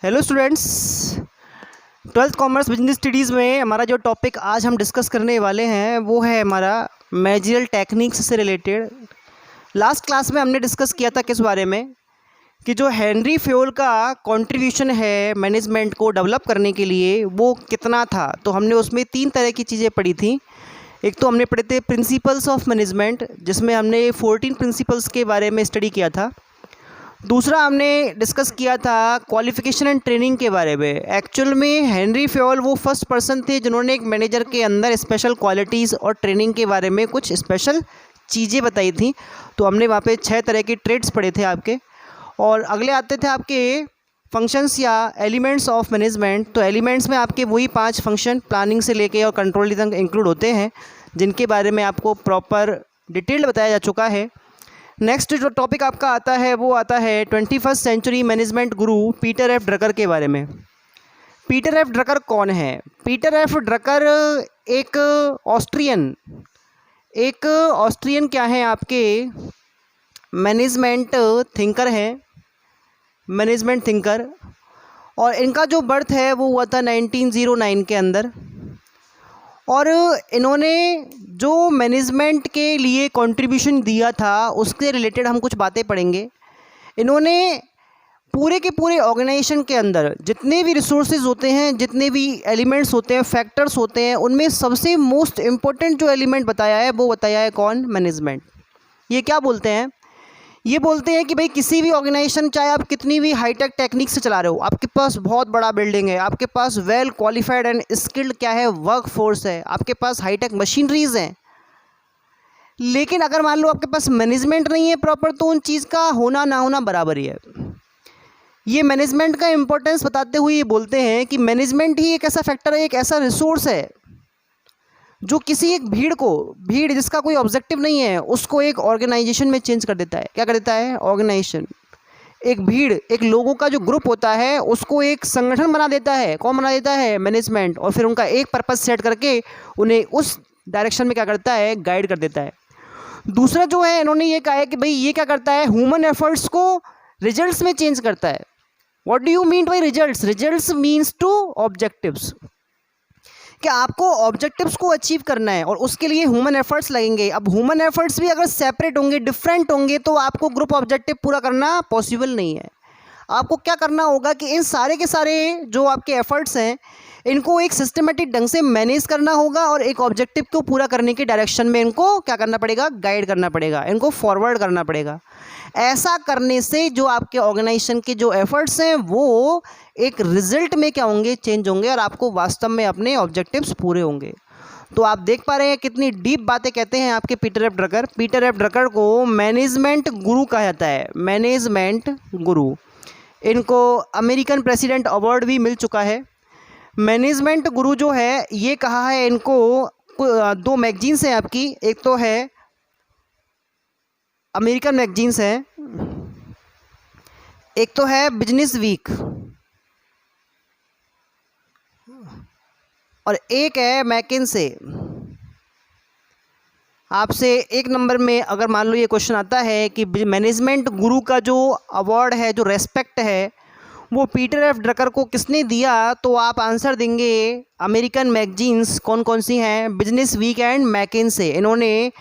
Hello students, twelfth commerce business studies में हमारा जो टॉपिक आज हम डिस्कस करने वाले हैं वो है हमारा मैनेजरियल टेक्निक्स से रिलेटेड। लास्ट क्लास में हमने डिस्कस किया था किस बारे में कि जो हेनरी फ्योल का कंट्रीब्यूशन है मैनेजमेंट को डेवलप करने के लिए वो कितना था। तो हमने उसमें 3 तरह की चीज़ें पढ़ी थी। एक तो हमने पढ़े थे प्रिंसिपल्स ऑफ मैनेजमेंट, जिसमें हमने 14 प्रिंसिपल्स के बारे में स्टडी किया था। दूसरा हमने डिस्कस किया था क्वालिफिकेशन एंड ट्रेनिंग के बारे में। एक्चुअल में हेनरी फ्योल वो फर्स्ट पर्सन थे जिन्होंने एक मैनेजर के अंदर स्पेशल क्वालिटीज़ और ट्रेनिंग के बारे में कुछ स्पेशल चीज़ें बताई थी। तो हमने वहाँ पे 6 तरह के ट्रेड्स पढ़े थे आपके। और अगले आते थे आपके फंक्शंस या एलिमेंट्स ऑफ मैनेजमेंट। तो एलिमेंट्स में आपके वही 5 फंक्शन प्लानिंग से लेके और कंट्रोलिंग तक इंक्लूड होते हैं, जिनके बारे में आपको प्रॉपर डिटेल्ड बताया जा चुका है। नेक्स्ट जो टॉपिक आपका आता है वो आता है 21st सेंचुरी मैनेजमेंट गुरु पीटर एफ ड्रकर के बारे में। पीटर एफ ड्रकर कौन है? पीटर एफ ड्रकर एक ऑस्ट्रियन क्या है आपके मैनेजमेंट थिंकर और इनका जो बर्थ है वो हुआ था 1909 के अंदर। और इन्होंने जो मैनेजमेंट के लिए कंट्रीब्यूशन दिया था उसके रिलेटेड हम कुछ बातें पढ़ेंगे। इन्होंने पूरे के पूरे ऑर्गेनाइजेशन के अंदर जितने भी रिसोर्सेज होते हैं, जितने भी एलिमेंट्स होते हैं, फैक्टर्स होते हैं, उनमें सबसे मोस्ट इम्पोर्टेंट जो एलिमेंट बताया है वो बताया है कौन? मैनेजमेंट। ये क्या बोलते हैं? ये बोलते हैं कि भाई किसी भी ऑर्गेनाइजेशन, चाहे आप कितनी भी हाईटेक टेक्निक से चला रहे हो, आपके पास बहुत बड़ा बिल्डिंग है, आपके पास वेल क्वालिफाइड एंड स्किल्ड क्या है? वर्क फोर्स है, आपके पास हाईटेक मशीनरीज हैं, लेकिन अगर मान लो आपके पास मैनेजमेंट नहीं है प्रॉपर, तो उन चीज़ का होना ना होना बराबर ही है। ये मैनेजमेंट का इंपॉर्टेंस बताते हुए ये बोलते हैं कि मैनेजमेंट ही एक ऐसा फैक्टर है, एक ऐसा रिसोर्स है जो किसी एक भीड़ जिसका कोई ऑब्जेक्टिव नहीं है उसको एक ऑर्गेनाइजेशन में चेंज कर देता है। क्या कर देता है? ऑर्गेनाइजेशन। एक भीड़, एक लोगों का जो ग्रुप होता है उसको एक संगठन बना देता है। कौन बना देता है? मैनेजमेंट। और फिर उनका एक पर्पस सेट करके उन्हें उस डायरेक्शन में क्या करता है? गाइड कर देता है। दूसरा जो है, इन्होंने ये कहा है कि भाई ये क्या करता है? ह्यूमन एफर्ट्स को रिजल्ट्स में चेंज करता है। What do you mean by results? Results means to objectives, कि आपको ऑब्जेक्टिव्स को अचीव करना है और उसके लिए ह्यूमन एफर्ट्स लगेंगे। अब ह्यूमन एफर्ट्स भी अगर सेपरेट होंगे, डिफरेंट होंगे, तो आपको ग्रुप ऑब्जेक्टिव पूरा करना पॉसिबल नहीं है। आपको क्या करना होगा कि इन सारे के सारे जो आपके एफर्ट्स हैं इनको एक सिस्टमेटिक ढंग से मैनेज करना होगा और एक ऑब्जेक्टिव को पूरा करने की डायरेक्शन में इनको क्या करना पड़ेगा? गाइड करना पड़ेगा, इनको फॉरवर्ड करना पड़ेगा। ऐसा करने से जो आपके ऑर्गेनाइजेशन के जो एफर्ट्स हैं वो एक रिजल्ट में क्या होंगे? चेंज होंगे और आपको वास्तव में अपने ऑब्जेक्टिव्स पूरे होंगे। तो आप देख पा रहे हैं कितनी डीप बातें कहते हैं आपके Peter F Drucker. Peter F Drucker को मैनेजमेंट गुरु कहा जाता है, मैनेजमेंट गुरु। इनको अमेरिकन प्रेसिडेंट अवार्ड भी मिल चुका है। मैनेजमेंट गुरु जो है ये कहा है इनको 2 मैगजीन्स हैं आपकी। एक तो है अमेरिकन मैगजीन्स है, एक तो है बिजनेस वीक और एक है मैकिन्से। आपसे 1 नंबर में अगर मान लो ये क्वेश्चन आता है कि मैनेजमेंट गुरु का जो अवार्ड है, जो रेस्पेक्ट है, वो पीटर एफ ड्रकर को किसने दिया, तो आप आंसर देंगे अमेरिकन मैगजीन्स। कौन कौन सी हैं? Business Week and McKinsey. इन्होंने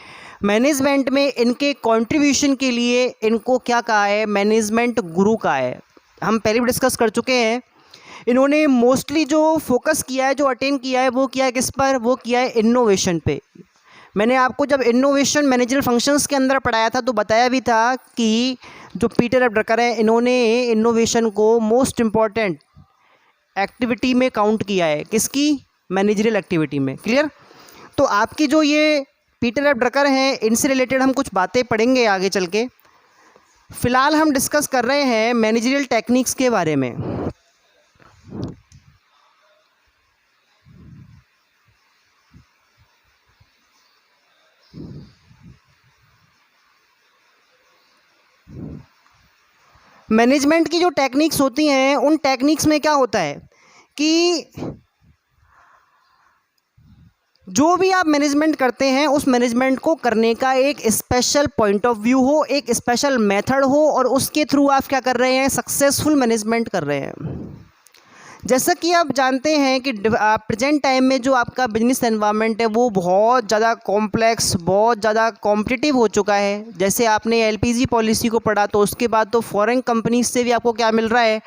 मैनेजमेंट में इनके कंट्रीब्यूशन के लिए इनको क्या कहा है? मैनेजमेंट गुरु कहा है। हम पहले भी डिस्कस कर चुके हैं। इन्होंने मोस्टली जो फोकस किया है, जो अटेन किया है, वो किया है किस पर? वो किया है इनोवेशन पे। मैंने आपको जब इनोवेशन मैनेजरल फंक्शंस के अंदर पढ़ाया था तो बताया भी था कि जो पीटर एफ ड्रकर है इन्होंने इनोवेशन को मोस्ट इम्पॉर्टेंट एक्टिविटी में काउंट किया है। किसकी? मैनेजरियल एक्टिविटी में। क्लियर? तो आपकी जो ये पीटर एफ ड्रकर हैं इनसे रिलेटेड हम कुछ बातें पढ़ेंगे आगे चल के। फ़िलहाल हम डिस्कस कर रहे हैं मैनेजरियल टेक्निक्स के बारे में। मैनेजमेंट की जो टेक्निक्स होती हैं उन टेक्निक्स में क्या होता है कि जो भी आप मैनेजमेंट करते हैं उस मैनेजमेंट को करने का एक स्पेशल पॉइंट ऑफ व्यू हो, एक स्पेशल मेथड हो और उसके थ्रू आप क्या कर रहे हैं? सक्सेसफुल मैनेजमेंट कर रहे हैं। जैसा कि आप जानते हैं कि प्रेजेंट टाइम में जो आपका बिजनेस एनवायरनमेंट है वो बहुत ज़्यादा कॉम्प्लेक्स, बहुत ज़्यादा कॉम्पिटिटिव हो चुका है। जैसे आपने एलपीजी पॉलिसी को पढ़ा तो उसके बाद तो फॉरेन कंपनीज से भी आपको क्या मिल रहा है,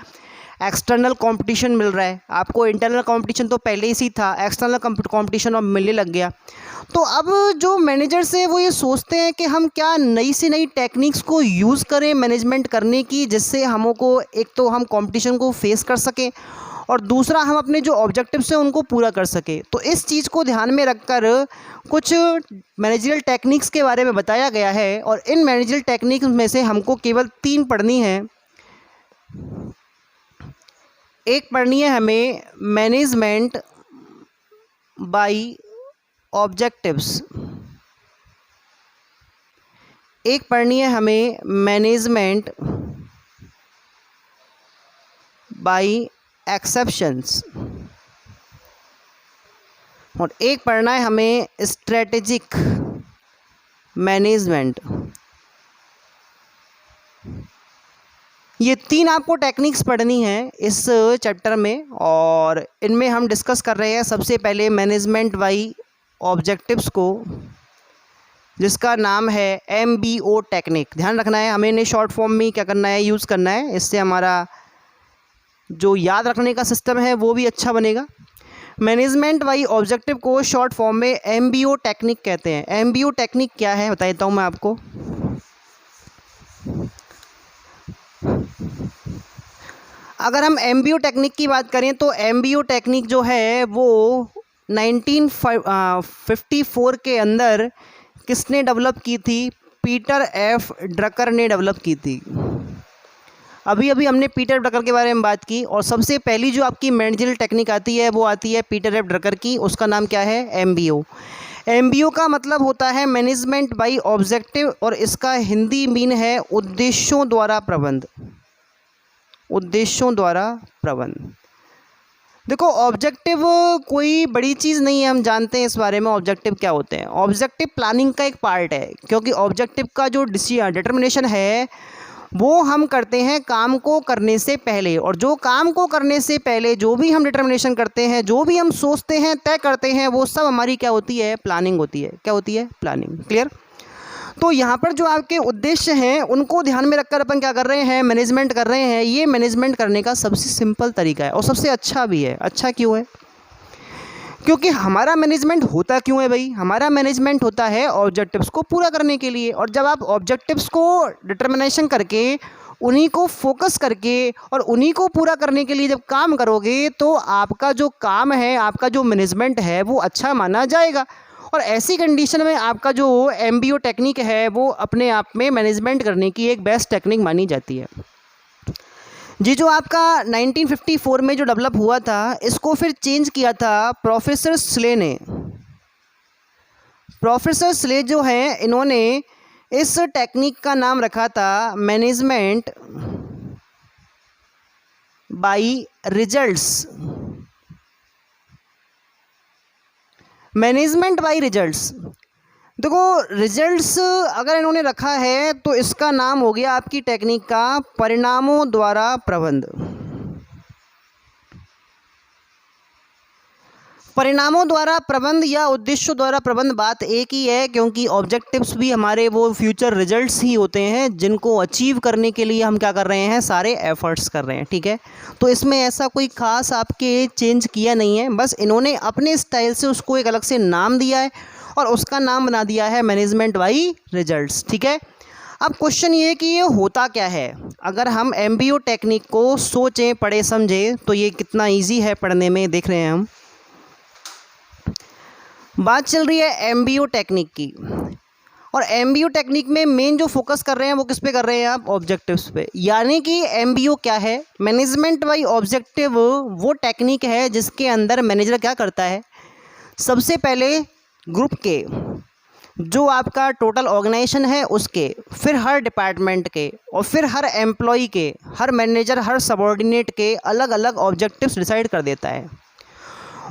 एक्सटर्नल कंपटीशन मिल रहा है। आपको इंटरनल कंपटीशन तो पहले ही था, एक्सटर्नल कंपटीशन अब मिलने लग गया। तो अब जो मैनेजर्स हैं वो ये सोचते हैं कि हम क्या नई से नई टेक्निक्स को यूज़ करें मैनेजमेंट करने की, जिससे हमको एक तो हम कंपटीशन को फेस कर सकें और दूसरा हम अपने जो ऑब्जेक्टिव्स हैं उनको पूरा कर सकें। तो इस चीज़ को ध्यान में रखकर कुछ मैनेजरियल टेक्निक्स के बारे में बताया गया है और इन मैनेजरियल टेक्निक्स में से हमको केवल 3 पढ़नी है। एक पढ़नी है हमें मैनेजमेंट बाय ऑब्जेक्टिव्स, एक पढ़नी है हमें मैनेजमेंट बाय एक्सेप्शंस और एक पढ़ना है हमें स्ट्रेटेजिक मैनेजमेंट। ये 3 आपको टेक्निक्स पढ़नी है इस चैप्टर में और इनमें हम डिस्कस कर रहे हैं सबसे पहले मैनेजमेंट बाय ऑब्जेक्टिव्स को, जिसका नाम है MBO टेक्निक। ध्यान रखना है हमें इन्हें शॉर्ट फॉर्म में क्या करना है, यूज़ करना है, इससे हमारा जो याद रखने का सिस्टम है वो भी अच्छा बनेगा। मैनेजमेंट बाय ऑब्जेक्टिव को शॉर्ट फॉर्म में MBO टेक्निक कहते हैं। MBO टेक्निक क्या है बता देता हूँ मैं आपको। अगर हम MBO टेक्निक की बात करें तो MBO टेक्निक जो है वो 1954 के अंदर किसने डेवलप की थी, पीटर एफ ड्रकर ने डेवलप की थी। अभी अभी हमने पीटर ड्रकर के बारे में बात की और सबसे पहली जो आपकी मैनेजरियल टेक्निक आती है वो आती है पीटर एफ ड्रकर की, उसका नाम क्या है, MBO। MBO का मतलब होता है मैनेजमेंट बाय ऑब्जेक्टिव और इसका हिंदी मीन है उद्देश्यों द्वारा प्रबंध, उद्देश्यों द्वारा प्रबंध। देखो ऑब्जेक्टिव कोई बड़ी चीज़ नहीं है, हम जानते हैं इस बारे में ऑब्जेक्टिव क्या होते हैं। ऑब्जेक्टिव प्लानिंग का एक पार्ट है, क्योंकि ऑब्जेक्टिव का जो डिटर्मिनेशन है वो हम करते हैं काम को करने से पहले, और जो काम को करने से पहले जो भी हम डिटर्मिनेशन करते हैं, जो भी हम सोचते हैं, तय करते हैं, वो सब हमारी क्या होती है, प्लानिंग होती है। क्या होती है, प्लानिंग। क्लियर। तो यहाँ पर जो आपके उद्देश्य हैं उनको ध्यान में रखकर अपन क्या कर रहे हैं, मैनेजमेंट कर रहे हैं। ये मैनेजमेंट करने का सबसे सिंपल तरीका है और सबसे अच्छा भी है। अच्छा क्यों है, क्योंकि हमारा मैनेजमेंट होता क्यों है भाई, हमारा मैनेजमेंट होता है ऑब्जेक्टिव्स को पूरा करने के लिए। और जब आप ऑब्जेक्टिव्स को डिटर्मिनेशन करके उन्हीं को फोकस करके और उन्हीं को पूरा करने के लिए जब काम करोगे तो आपका जो काम है, आपका जो मैनेजमेंट है वो अच्छा माना जाएगा। और ऐसी कंडीशन में आपका जो MBO टेक्निक है वो अपने आप में मैनेजमेंट करने की एक बेस्ट टेक्निक मानी जाती है जी। जो आपका 1954 में जो डेवलप हुआ था, इसको फिर चेंज किया था प्रोफेसर स्ले ने। प्रोफेसर स्ले जो हैं इन्होंने इस टेक्निक का नाम रखा था management by results, management by results. देखो रिजल्ट्स अगर इन्होंने रखा है तो इसका नाम हो गया आपकी टेक्निक का परिणामों द्वारा प्रबंध। परिणामों द्वारा प्रबंध या उद्देश्यों द्वारा प्रबंध बात एक ही है, क्योंकि ऑब्जेक्टिव्स भी हमारे वो फ्यूचर रिजल्ट्स ही होते हैं जिनको अचीव करने के लिए हम क्या कर रहे हैं, सारे एफर्ट्स कर रहे हैं। ठीक है, तो इसमें ऐसा कोई खास आपके चेंज किया नहीं है, बस इन्होंने अपने स्टाइल से उसको एक अलग से नाम दिया है और उसका नाम बना दिया है मैनेजमेंट बाय रिजल्ट्स। ठीक है, अब क्वेश्चन ये है कि ये होता क्या है। अगर हम MBO टेक्निक को सोचें, पढ़े, समझें तो ये कितना इजी है पढ़ने में, देख रहे हैं हम। बात चल रही है MBO टेक्निक की, और MBO टेक्निक में मेन जो फोकस कर रहे हैं वो किस पे कर रहे हैं आप, ऑब्जेक्टिव्स पे। यानी कि MBO क्या है, मैनेजमेंट बाय ऑब्जेक्टिव वो टेक्निक है जिसके अंदर मैनेजर क्या करता है, सबसे पहले ग्रुप के जो आपका टोटल ऑर्गेनाइजेशन है उसके, फिर हर डिपार्टमेंट के, और फिर हर एम्प्लॉय के, हर मैनेजर, हर सबॉर्डिनेट के अलग अलग ऑब्जेक्टिव्स डिसाइड कर देता है।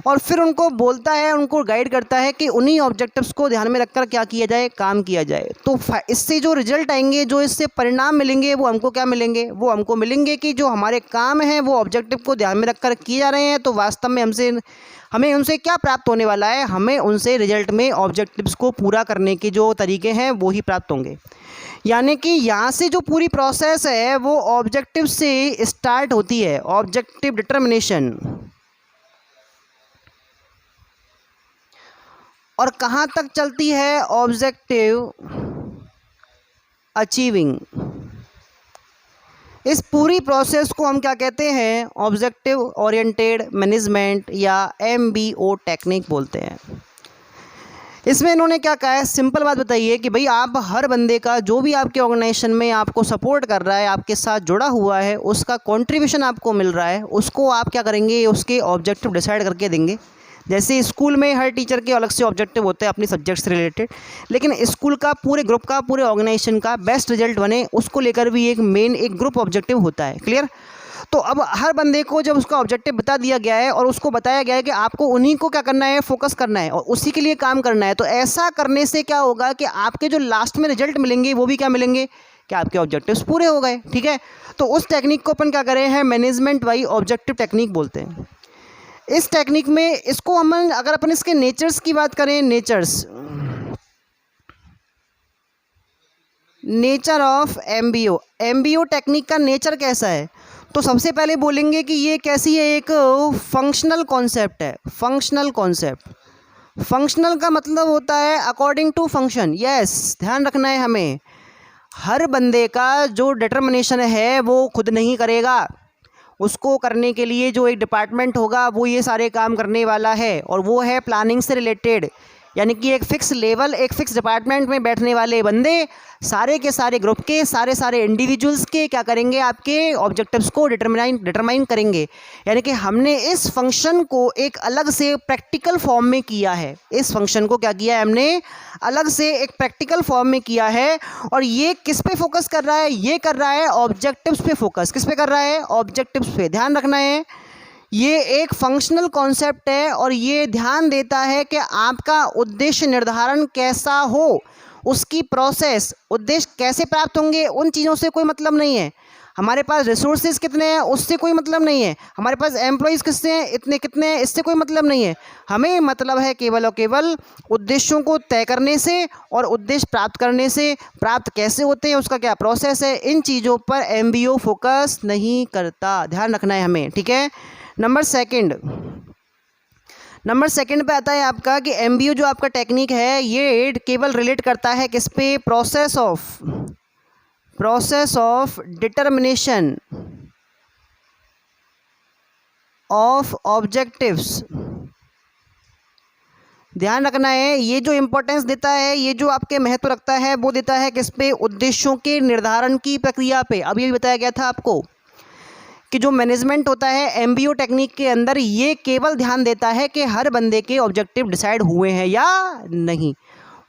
और फिर उनको बोलता है, उनको गाइड करता है कि उन्हीं ऑब्जेक्टिव्स को ध्यान में रखकर क्या किया जाए, काम किया जाए। तो इससे जो रिजल्ट आएंगे, जो इससे परिणाम मिलेंगे, वो हमको क्या मिलेंगे, वो हमको मिलेंगे कि जो हमारे काम हैं वो ऑब्जेक्टिव को ध्यान में रखकर किए जा रहे हैं, तो वास्तव में हमें उनसे क्या प्राप्त होने वाला है, हमें उनसे रिजल्ट में ऑब्जेक्टिव्स को पूरा करने के जो तरीके हैं वो ही प्राप्त होंगे। यानी कि यहाँ से जो पूरी प्रोसेस है वो ऑब्जेक्टिव से स्टार्ट होती है, ऑब्जेक्टिव डिटर्मिनेशन, और कहाँ तक चलती है, ऑब्जेक्टिव अचीविंग। इस पूरी प्रोसेस को हम क्या कहते हैं, ऑब्जेक्टिव ओरिएंटेड मैनेजमेंट या MBO टेक्निक बोलते हैं। इसमें इन्होंने क्या कहा है, सिंपल बात बताइए कि भाई आप हर बंदे का, जो भी आपके ऑर्गेनाइजेशन में आपको सपोर्ट कर रहा है, आपके साथ जुड़ा हुआ है, उसका कंट्रीब्यूशन आपको मिल रहा है, उसको आप क्या करेंगे, उसके ऑब्जेक्टिव डिसाइड करके देंगे। जैसे स्कूल में हर टीचर के अलग से ऑब्जेक्टिव होते हैं अपनी सब्जेक्ट से रिलेटेड, लेकिन स्कूल का, पूरे ग्रुप का, पूरे ऑर्गेनाइजेशन का बेस्ट रिजल्ट बने, उसको लेकर भी एक ग्रुप ऑब्जेक्टिव होता है। क्लियर? तो अब हर बंदे को जब उसका ऑब्जेक्टिव बता दिया गया है और उसको बताया गया है कि आपको उन्हीं को क्या करना है, फोकस करना है और उसी के लिए काम करना है, तो ऐसा करने से क्या होगा कि आपके जो लास्ट में रिजल्ट मिलेंगे वो भी क्या मिलेंगे, कि आपके ऑब्जेक्टिव्स पूरे हो गए। ठीक है? तो उस टेक्निक को अपन क्या करें हैं, मैनेजमेंट बाई ऑब्जेक्टिव टेक्निक बोलते हैं। इस टेक्निक में इसको हम, अगर अपन इसके नेचर्स की बात करें, नेचर ऑफ MBO टेक्निक का नेचर कैसा है, तो सबसे पहले बोलेंगे कि ये कैसी है, एक फंक्शनल कॉन्सेप्ट है। फंक्शनल कॉन्सेप्ट, फंक्शनल का मतलब होता है अकॉर्डिंग टू फंक्शन। यस, ध्यान रखना है हमें, हर बंदे का जो डिटर्मिनेशन है वो खुद नहीं करेगा, उसको करने के लिए जो एक डिपार्टमेंट होगा वो ये सारे काम करने वाला है, और वो है प्लानिंग से रिलेटेड। यानी कि एक फ़िक्स लेवल, एक फ़िक्स डिपार्टमेंट में बैठने वाले बंदे सारे के सारे ग्रुप के सारे इंडिविजुअल्स के क्या करेंगे, आपके ऑब्जेक्टिव्स को डिटरमाइन करेंगे। यानी कि हमने इस फंक्शन को एक अलग से प्रैक्टिकल फॉर्म में किया है, इस फंक्शन को क्या किया है हमने, अलग से एक प्रैक्टिकल फॉर्म में किया है। और ये किस पे फोकस कर रहा है, ये कर रहा है ऑब्जेक्टिव्स पे फोकस। किस पे कर रहा है, ऑब्जेक्टिव्स पे। ध्यान रखना है, ये एक फंक्शनल कॉन्सेप्ट है और ये ध्यान देता है कि आपका उद्देश्य निर्धारण कैसा हो, उसकी प्रोसेस, उद्देश्य कैसे प्राप्त होंगे, उन चीज़ों से कोई मतलब नहीं है। हमारे पास रिसोर्सेज कितने हैं उससे कोई मतलब नहीं है, हमारे पास एम्प्लॉयज़ कितने हैं, इतने कितने हैं, इससे कोई मतलब नहीं है। हमें मतलब है केवल और केवल उद्देश्यों को तय करने से और उद्देश्य प्राप्त करने से। प्राप्त कैसे होते हैं, उसका क्या प्रोसेस है, इन चीज़ों पर MBO फोकस नहीं करता। ध्यान रखना है हमें। ठीक है? नंबर सेकंड पे आता है आपका कि MBO जो आपका टेक्निक है ये केवल रिलेट करता है किस पे, process of determination of objectives. ध्यान रखना है, ये जो इंपॉर्टेंस देता है, ये जो आपके महत्व रखता है, वो देता है किस पे, उद्देश्यों के निर्धारण की प्रक्रिया पे। अब ये भी बताया गया था आपको कि जो मैनेजमेंट होता है MBO टेक्निक के अंदर, ये केवल ध्यान देता है कि हर बंदे के ऑब्जेक्टिव डिसाइड हुए हैं या नहीं,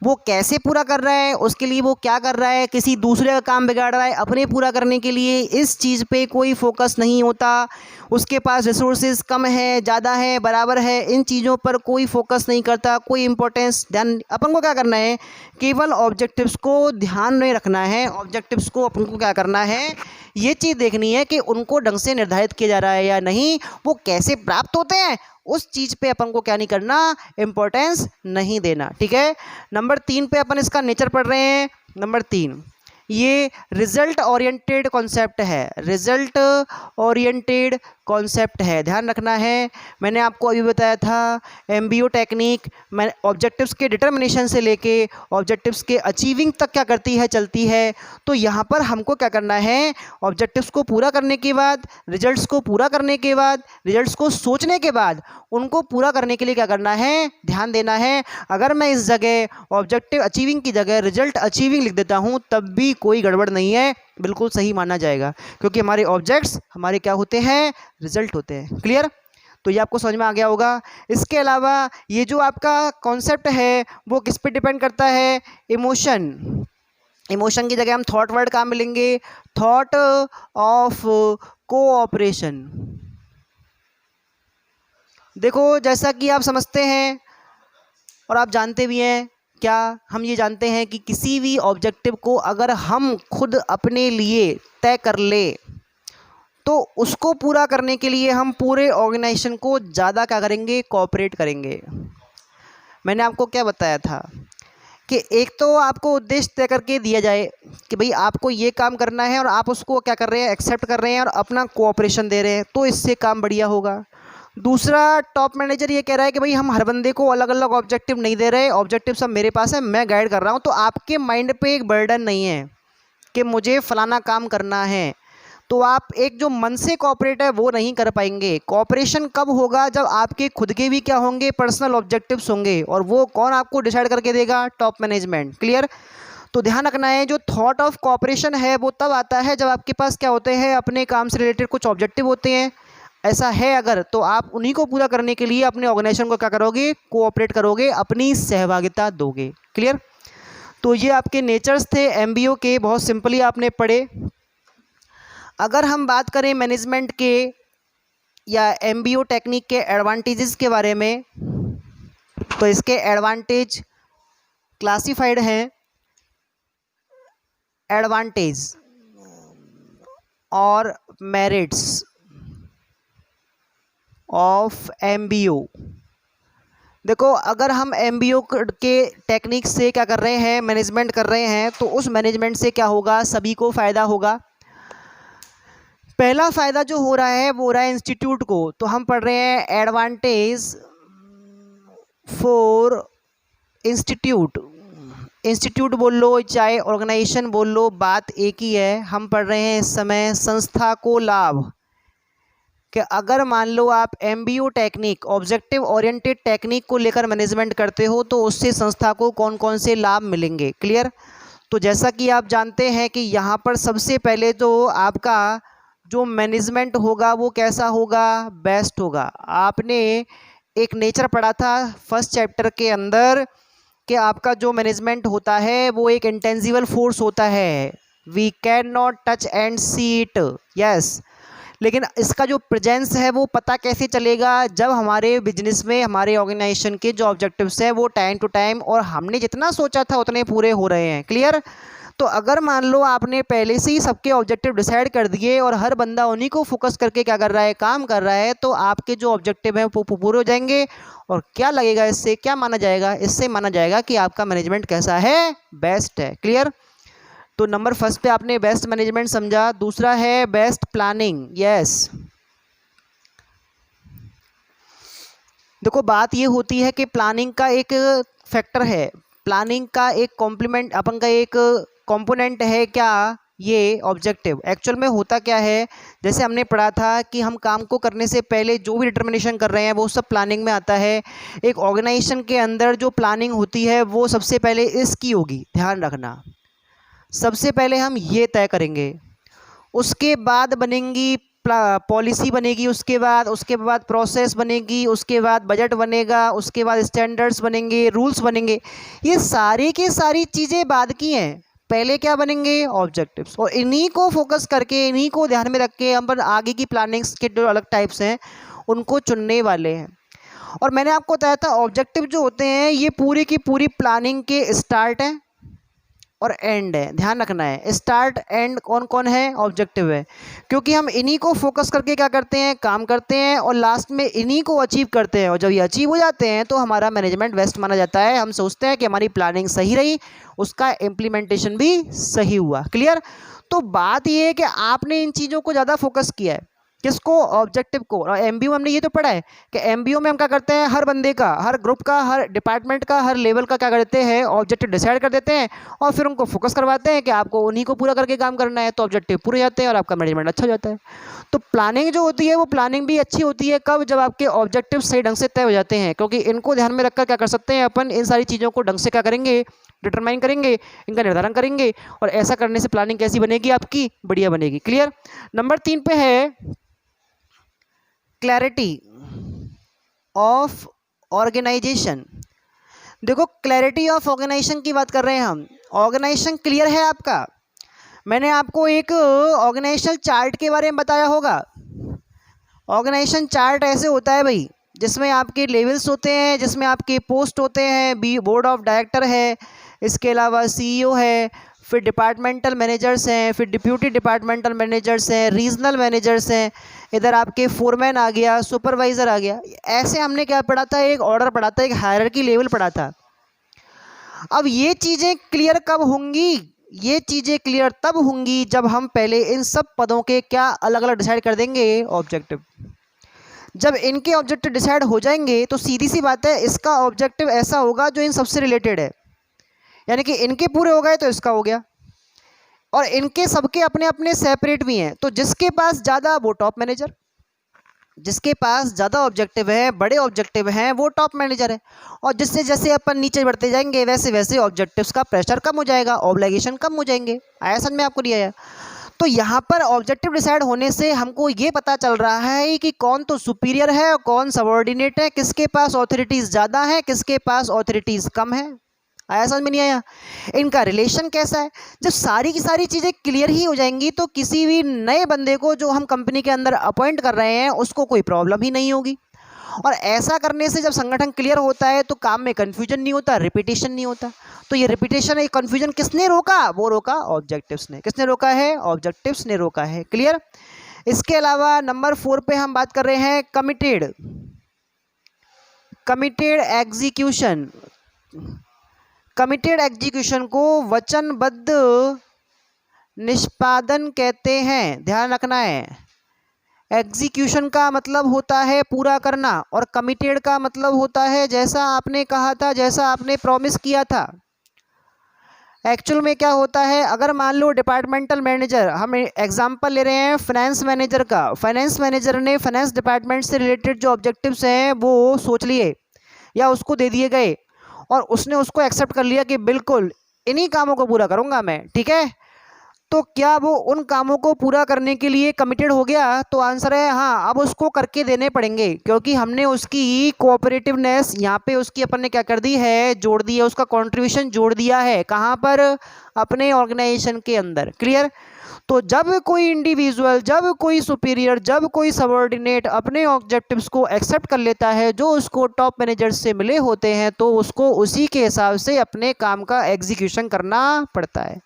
वो कैसे पूरा कर रहा है, उसके लिए वो क्या कर रहा है, किसी दूसरे का काम बिगाड़ रहा है अपने पूरा करने के लिए, इस चीज़ पे कोई फोकस नहीं होता। उसके पास रिसोर्सेज कम है, ज़्यादा है, बराबर है, इन चीज़ों पर कोई फोकस नहीं करता, कोई इंपॉर्टेंस। ध्यान अपन को क्या करना है, केवल ऑब्जेक्टिव्स को ध्यान में रखना है। ऑब्जेक्टिव्स को अपन को क्या करना है, ये चीज़ देखनी है कि उनको ढंग से निर्धारित किया जा रहा है या नहीं, वो कैसे प्राप्त होते हैं, उस चीज़ पे अपन को क्या नहीं करना, इम्पोर्टेंस नहीं देना। ठीक है? नंबर 3 पे अपन इसका नेचर पढ़ रहे हैं। नंबर 3 ये रिजल्ट ओरिएंटेड कॉन्सेप्ट है, रिजल्ट ओरिएंटेड कॉन्सेप्ट है। ध्यान रखना है, मैंने आपको अभी बताया था MBO टेक्निक मैं ऑब्जेक्टिव्स के डिटर्मिनेशन से लेके ऑब्जेक्टिव्स के अचीविंग तक क्या करती है, चलती है। तो यहाँ पर हमको क्या करना है, ऑब्जेक्टिव्स को पूरा करने के बाद, रिजल्ट्स को पूरा करने के बाद, रिजल्ट्स को सोचने के बाद, उनको पूरा करने के लिए क्या करना है, ध्यान देना है। अगर मैं इस जगह ऑब्जेक्टिव अचीविंग की जगह रिजल्ट अचीविंग लिख देता हूँ तब भी कोई गड़बड़ नहीं है, बिल्कुल सही माना जाएगा, क्योंकि हमारे ऑब्जेक्ट्स हमारे क्या होते हैं, रिजल्ट होते हैं। क्लियर? तो ये आपको समझ में आ गया होगा। इसके अलावा ये जो आपका कॉन्सेप्ट है वो किस पे डिपेंड करता है, इमोशन की जगह हम थॉट वर्ड कहाँ मिलेंगे, थॉट ऑफ कोऑपरेशन। देखो जैसा कि आप समझते हैं और आप जानते भी हैं, क्या हम ये जानते हैं कि किसी भी ऑब्जेक्टिव को अगर हम खुद अपने लिए तय कर ले तो उसको पूरा करने के लिए हम पूरे ऑर्गेनाइजेशन को ज़्यादा क्या करेंगे, कोऑपरेट करेंगे। मैंने आपको क्या बताया था कि एक तो आपको उद्देश्य तय करके दिया जाए कि भाई आपको ये काम करना है और आप उसको क्या कर रहे हैं, एक्सेप्ट कर रहे हैं और अपना कोऑपरेशन दे रहे हैं, तो इससे काम बढ़िया होगा। दूसरा, टॉप मैनेजर ये कह रहा है कि भाई हम हर बंदे को अलग अलग ऑब्जेक्टिव नहीं दे रहे, ऑब्जेक्टिव सब मेरे पास है, मैं गाइड कर रहा हूँ, तो आपके माइंड पे एक बर्डन नहीं है कि मुझे फलाना काम करना है, तो आप एक जो मन से कॉपरेट है वो नहीं कर पाएंगे। कॉपरेशन कब होगा, जब आपके खुद के भी क्या होंगे, पर्सनल ऑब्जेक्टिव्स होंगे, और वो कौन आपको डिसाइड करके देगा, टॉप मैनेजमेंट। क्लियर? तो ध्यान रखना है, जो थॉट ऑफ कॉपरेशन है वो तब आता है जब आपके पास क्या होते हैं, अपने काम से रिलेटेड कुछ ऑब्जेक्टिव होते हैं। ऐसा है अगर, तो आप उन्हीं को पूरा करने के लिए अपने ऑर्गेनाइजेशन को क्या करोगे, कोऑपरेट करोगे, अपनी सहभागिता दोगे। क्लियर? तो ये आपके नेचर्स थे एमबीओ के, बहुत सिंपली आपने पढ़े। अगर हम बात करें मैनेजमेंट के या एमबीओ टेक्निक के एडवांटेजेस के बारे में, तो इसके एडवांटेज क्लासिफाइड हैं। एडवांटेज और मेरिट्स ऑफ एमबीओ। देखो, अगर हम एमबीओ के टेक्निक से क्या कर रहे हैं, मैनेजमेंट कर रहे हैं, तो उस मैनेजमेंट से क्या होगा, सभी को फ़ायदा होगा। पहला फ़ायदा जो हो रहा है वो हो रहा है इंस्टीट्यूट को। तो हम पढ़ रहे हैं एडवांटेज फॉर इंस्टीट्यूट। इंस्टीट्यूट बोल लो चाहे ऑर्गेनाइजेशन बोल लो, बात एक ही है। हम पढ़ रहे हैं इस समय संस्था को लाभ, कि अगर मान लो आप MBO technique, objective oriented technique को लेकर मैनेजमेंट करते हो, तो उससे संस्था को कौन कौन से लाभ मिलेंगे। क्लियर? तो जैसा कि आप जानते हैं कि यहाँ पर सबसे पहले तो आपका जो मैनेजमेंट होगा वो कैसा होगा, बेस्ट होगा। आपने एक नेचर पढ़ा था फर्स्ट चैप्टर के अंदर कि आपका जो मैनेजमेंट होता है वो एक इंटेंजिबल फोर्स होता है, we can not touch and see it. Yes, लेकिन इसका जो प्रेजेंस है वो पता कैसे चलेगा, जब हमारे बिजनेस में हमारे ऑर्गेनाइजेशन के जो ऑब्जेक्टिव्स हैं वो टाइम टू टाइम और हमने जितना सोचा था उतने पूरे हो रहे हैं। क्लियर? तो अगर मान लो आपने पहले से ही सबके ऑब्जेक्टिव डिसाइड कर दिए और हर बंदा उन्हीं को फोकस करके क्या कर रहा है, काम कर रहा है, तो आपके जो ऑब्जेक्टिव हैं वो पूरे हो जाएंगे। और क्या लगेगा इससे, क्या माना जाएगा, इससे माना जाएगा कि आपका मैनेजमेंट कैसा है, बेस्ट है। क्लियर? तो नंबर फर्स्ट पे आपने बेस्ट मैनेजमेंट समझा। दूसरा है बेस्ट प्लानिंग। यस, देखो बात ये होती है कि प्लानिंग का एक फैक्टर है, प्लानिंग का एक कॉम्प्लीमेंट, अपन का एक कंपोनेंट है क्या, ये ऑब्जेक्टिव। एक्चुअल में होता क्या है, जैसे हमने पढ़ा था कि हम काम को करने से पहले जो भी डिटर्मिनेशन कर रहे हैं वो सब प्लानिंग में आता है। एक ऑर्गेनाइजेशन के अंदर जो प्लानिंग होती है वो सबसे पहले इसकी होगी, ध्यान रखना। सबसे पहले हम ये तय करेंगे, उसके बाद बनेंगी पॉलिसी बनेगी, उसके बाद प्रोसेस बनेगी, उसके बाद बजट बनेगा, उसके बाद स्टैंडर्ड्स बनेंगे, रूल्स बनेंगे। ये सारी की सारी चीज़ें बाद की हैं, पहले क्या बनेंगे, ऑब्जेक्टिव्स। और इन्हीं को फोकस करके, इन्हीं को ध्यान में रख के हम पर आगे की प्लानिंग्स के जो अलग टाइप्स हैं उनको चुनने वाले हैं। और मैंने आपको बताया था ऑब्जेक्टिव जो होते हैं ये पूरी की पूरी प्लानिंग के स्टार्ट हैं और एंड है। ध्यान रखना है, स्टार्ट एंड कौन कौन है, ऑब्जेक्टिव है, क्योंकि हम इन्हीं को फोकस करके क्या करते हैं, काम करते हैं और लास्ट में इन्हीं को अचीव करते हैं। और जब ये अचीव हो जाते हैं तो हमारा मैनेजमेंट बेस्ट माना जाता है। हम सोचते हैं कि हमारी प्लानिंग सही रही, उसका इम्प्लीमेंटेशन भी सही हुआ। क्लियर? तो बात ये है कि आपने इन चीज़ों को ज़्यादा फोकस किया है, किसको, ऑब्जेक्टिव को। और एमबीओ में हमने ये तो पढ़ा है कि एमबीओ में हम क्या करते हैं, हर बंदे का, हर ग्रुप का, हर डिपार्टमेंट का, हर लेवल का क्या करते हैं, ऑब्जेक्टिव डिसाइड कर देते हैं और फिर उनको फोकस करवाते हैं कि आपको उन्हीं को पूरा करके काम करना है, तो ऑब्जेक्टिव पूरे जाते हैं और आपका मैनेजमेंट अच्छा हो जाता है। तो प्लानिंग जो होती है वो प्लानिंग भी अच्छी होती है कब, जब आपके ऑब्जेक्टिव सही ढंग से तय हो जाते हैं, क्योंकि इनको ध्यान में रखकर क्या कर सकते हैं अपन, इन सारी चीज़ों को ढंग से क्या करेंगे, डिटरमाइन करेंगे, इनका निर्धारण करेंगे और ऐसा करने से प्लानिंग कैसी बनेगी, आपकी बढ़िया बनेगी। क्लियर? नंबर 3 पे है क्लैरिटी ऑफ ऑर्गेनाइजेशन। देखो, क्लैरिटी ऑफ ऑर्गेनाइजेशन की बात कर रहे हैं हम। ऑर्गेनाइजेशन क्लियर है आपका। मैंने आपको एक ऑर्गेनाइजेशनल चार्ट के बारे में बताया होगा। ऑर्गेनाइजेशन चार्ट ऐसे होता है भाई, जिसमें आपके लेवल्स होते हैं, जिसमें आपके पोस्ट होते हैं, बोर्ड ऑफ डायरेक्टर है, इसके अलावा सीईओ है, फिर डिपार्टमेंटल मैनेजर्स हैं, फिर डिप्यूटी डिपार्टमेंटल मैनेजर्स हैं, रीजनल मैनेजर्स हैं, इधर आपके फोरमैन आ गया, सुपरवाइज़र आ गया। ऐसे हमने क्या पढ़ा था, एक ऑर्डर पढ़ा था, एक हायरार्की लेवल पढ़ा था। अब ये चीज़ें क्लियर कब होंगी, ये चीज़ें क्लियर तब होंगी जब हम पहले इन सब पदों के क्या अलग अलग डिसाइड कर देंगे ऑब्जेक्टिव। जब इनके ऑब्जेक्टिव डिसाइड हो जाएंगे तो सीधी सी बात है, इसका ऑब्जेक्टिव ऐसा होगा जो इन सबसे रिलेटेड है, यानी कि इनके पूरे हो गए तो इसका हो गया, और इनके सबके अपने अपने सेपरेट भी हैं। तो जिसके पास ज़्यादा वो टॉप मैनेजर, जिसके पास ज़्यादा ऑब्जेक्टिव है, बड़े ऑब्जेक्टिव हैं, वो टॉप मैनेजर है। और जिससे जैसे अपन नीचे बढ़ते जाएंगे वैसे वैसे ऑब्जेक्टिव्स का प्रेशर कम हो जाएगा, ऑब्लिगेशन कम हो जाएंगे। आया समझ में आपको नहीं आया? तो यहाँ पर ऑब्जेक्टिव डिसाइड होने से हमको ये पता चल रहा है कि कौन तो सुपीरियर है और कौन सबऑर्डिनेट है, किसके पास ऑथोरिटीज़ ज़्यादा है, किसके पास ऑथोरिटीज़ कम है। आया समझ में नहीं आया? इनका रिलेशन कैसा है। जब सारी की सारी चीज़ें क्लियर ही हो जाएंगी तो किसी भी नए बंदे को जो हम कंपनी के अंदर अपॉइंट कर रहे हैं उसको कोई प्रॉब्लम ही नहीं होगी। और ऐसा करने से जब संगठन क्लियर होता है तो काम में कन्फ्यूजन नहीं होता, रिपीटेशन नहीं होता। तो ये रिपीटेशन, ये कन्फ्यूजन किसने रोका? वो रोका ऑब्जेक्टिव्स ने। किसने रोका है? ऑब्जेक्टिव्स ने रोका है। क्लियर? इसके अलावा नंबर 4 पे हम बात कर रहे हैं कमिटेड एग्जीक्यूशन। कमिटेड एग्जीक्यूशन को वचनबद्ध निष्पादन कहते हैं, ध्यान रखना है। एग्जीक्यूशन का मतलब होता है पूरा करना, और कमिटेड का मतलब होता है जैसा आपने कहा था, जैसा आपने प्रॉमिस किया था। एक्चुअल में क्या होता है, अगर मान लो डिपार्टमेंटल मैनेजर, हम एग्जांपल ले रहे हैं फाइनेंस मैनेजर का, फाइनेंस मैनेजर ने फाइनेंस डिपार्टमेंट से रिलेटेड जो ऑब्जेक्टिव्स हैं वो सोच लिए या उसको दे दिए गए, और उसने उसको एक्सेप्ट कर लिया कि बिल्कुल इन्हीं कामों को पूरा करूंगा मैं, ठीक है। तो क्या वो उन कामों को पूरा करने के लिए कमिटेड हो गया? तो आंसर है हाँ, अब उसको करके देने पड़ेंगे, क्योंकि हमने उसकी कोऑपरेटिवनेस यहाँ पे उसकी अपन ने क्या कर दी है, जोड़ दी है, उसका कंट्रीब्यूशन जोड़ दिया है। कहाँ पर? अपने ऑर्गेनाइजेशन के अंदर। क्लियर? तो जब कोई इंडिविजुअल, जब कोई सुपीरियर, जब कोई सबऑर्डिनेट अपने ऑब्जेक्टिव्स को एक्सेप्ट कर लेता है जो उसको टॉप मैनेजर से मिले होते हैं, तो उसको उसी के हिसाब से अपने काम का एग्जीक्यूशन करना पड़ता है।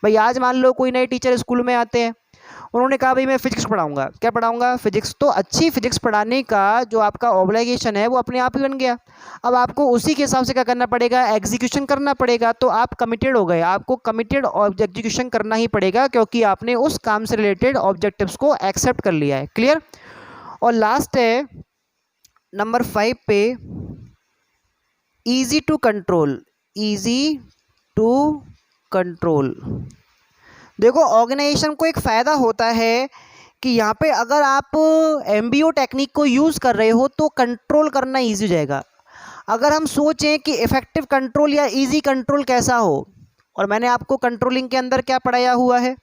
भाई आज मान लो कोई नए टीचर स्कूल में आते हैं, उन्होंने कहा भाई मैं फिजिक्स पढ़ाऊंगा। क्या पढ़ाऊंगा? फिजिक्स। तो अच्छी फिजिक्स पढ़ाने का जो आपका ऑब्लिगेशन है वो अपने आप ही बन गया। अब आपको उसी के हिसाब से क्या करना पड़ेगा? एग्जीक्यूशन करना पड़ेगा। तो आप कमिटेड हो गए, आपको कमिटेड एग्जीक्यूशन करना ही पड़ेगा, क्योंकि आपने उस काम से रिलेटेड ऑब्जेक्टिव्स को एक्सेप्ट कर लिया है। क्लियर? और लास्ट है नंबर 5 पे, easy to control. Easy to control. देखो ऑर्गेनाइजेशन को एक फ़ायदा होता है कि यहाँ पे अगर आप MBO टेक्निक को यूज़ कर रहे हो तो कंट्रोल करना इजी हो जाएगा। अगर हम सोचें कि इफ़ेक्टिव कंट्रोल या इजी कंट्रोल कैसा हो, और मैंने आपको कंट्रोलिंग के अंदर क्या पढ़ाया हुआ है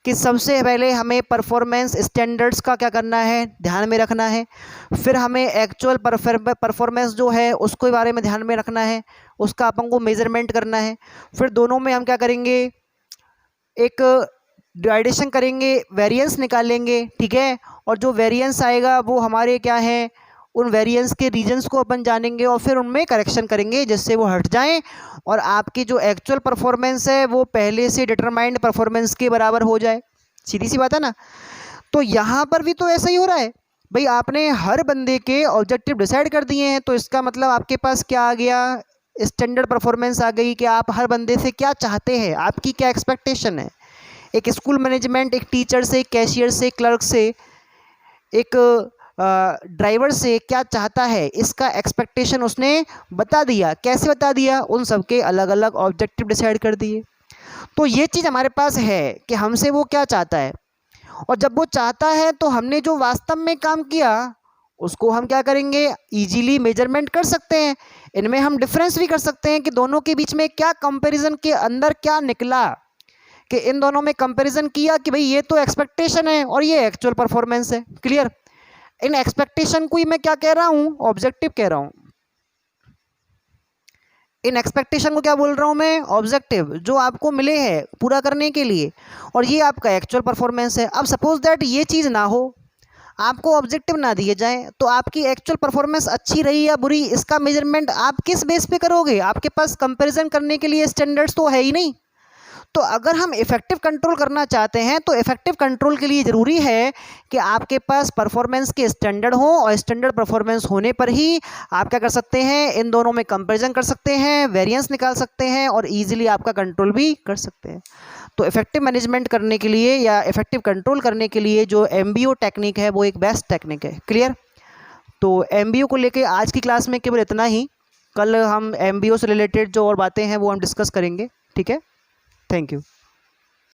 कि सबसे पहले हमें परफॉर्मेंस स्टैंडर्ड्स का क्या करना है, ध्यान में रखना है। फिर हमें एक्चुअल परफॉर्मेंस जो है उसके बारे में ध्यान में रखना है, उसका अपन को मेजरमेंट करना है। फिर दोनों में हम क्या करेंगे, एक डिवाइडेशन करेंगे, वेरिएंस निकालेंगे, ठीक है। और जो वेरिएंस आएगा वो हमारे क्या है, उन वेरिएंस के रीजंस को अपन जानेंगे और फिर उनमें करेक्शन करेंगे जिससे वो हट जाएं और आपकी जो एक्चुअल परफॉर्मेंस है वो पहले से डिटरमाइंड परफॉर्मेंस के बराबर हो जाए। सीधी सी बात है ना। तो यहाँ पर भी तो ऐसा ही हो रहा है भाई, आपने हर बंदे के ऑब्जेक्टिव डिसाइड कर दिए हैं, तो इसका मतलब आपके पास क्या आ गया, स्टैंडर्ड परफॉर्मेंस आ गई कि आप हर बंदे से क्या चाहते हैं, आपकी क्या एक्सपेक्टेशन है। एक स्कूल मैनेजमेंट एक टीचर से, एक कैशियर से, क्लर्क से, एक ड्राइवर से क्या चाहता है, इसका एक्सपेक्टेशन उसने बता दिया। कैसे बता दिया? उन सब के अलग अलग ऑब्जेक्टिव डिसाइड कर दिए। तो ये चीज़ हमारे पास है कि हमसे वो क्या चाहता है, और जब वो चाहता है तो हमने जो वास्तव में काम किया उसको हम क्या करेंगे, इजीली मेजरमेंट कर सकते हैं। इनमें हम डिफरेंस भी कर सकते हैं कि दोनों के बीच में क्या कंपैरिजन के अंदर क्या निकला, कि इन दोनों में कंपैरिजन किया कि भाई ये तो एक्सपेक्टेशन है और ये एक्चुअल परफॉर्मेंस है। क्लियर? इन एक्सपेक्टेशन को ही मैं क्या कह रहा हूँ, ऑब्जेक्टिव कह रहा हूँ। इन एक्सपेक्टेशन को क्या बोल रहा हूँ मैं, ऑब्जेक्टिव, जो आपको मिले हैं पूरा करने के लिए, और ये आपका एक्चुअल परफॉर्मेंस है। अब सपोज दैट ये चीज़ ना हो, आपको ऑब्जेक्टिव ना दिए जाएं तो आपकी एक्चुअल परफॉर्मेंस अच्छी रही या बुरी, इसका मेजरमेंट आप किस बेस पे करोगे? आपके पास कंपैरिजन करने के लिए स्टैंडर्ड्स तो है ही नहीं। तो अगर हम इफेक्टिव कंट्रोल करना चाहते हैं तो इफेक्टिव कंट्रोल के लिए ज़रूरी है कि आपके पास परफॉर्मेंस के स्टैंडर्ड हो, और स्टैंडर्ड परफॉर्मेंस होने पर ही आप क्या कर सकते हैं, इन दोनों में कंपैरिजन कर सकते हैं, वेरिएंस निकाल सकते हैं और ईजिली आपका कंट्रोल भी कर सकते हैं। तो इफेक्टिव मैनेजमेंट करने के लिए या इफेक्टिव कंट्रोल करने के लिए जो MBO टेक्निक है वो एक बेस्ट टेक्निक है। क्लियर? तो MBO को लेके आज की क्लास में केवल इतना ही। कल हम MBO से रिलेटेड जो और बातें हैं वो हम डिस्कस करेंगे। ठीक है, थैंक यू।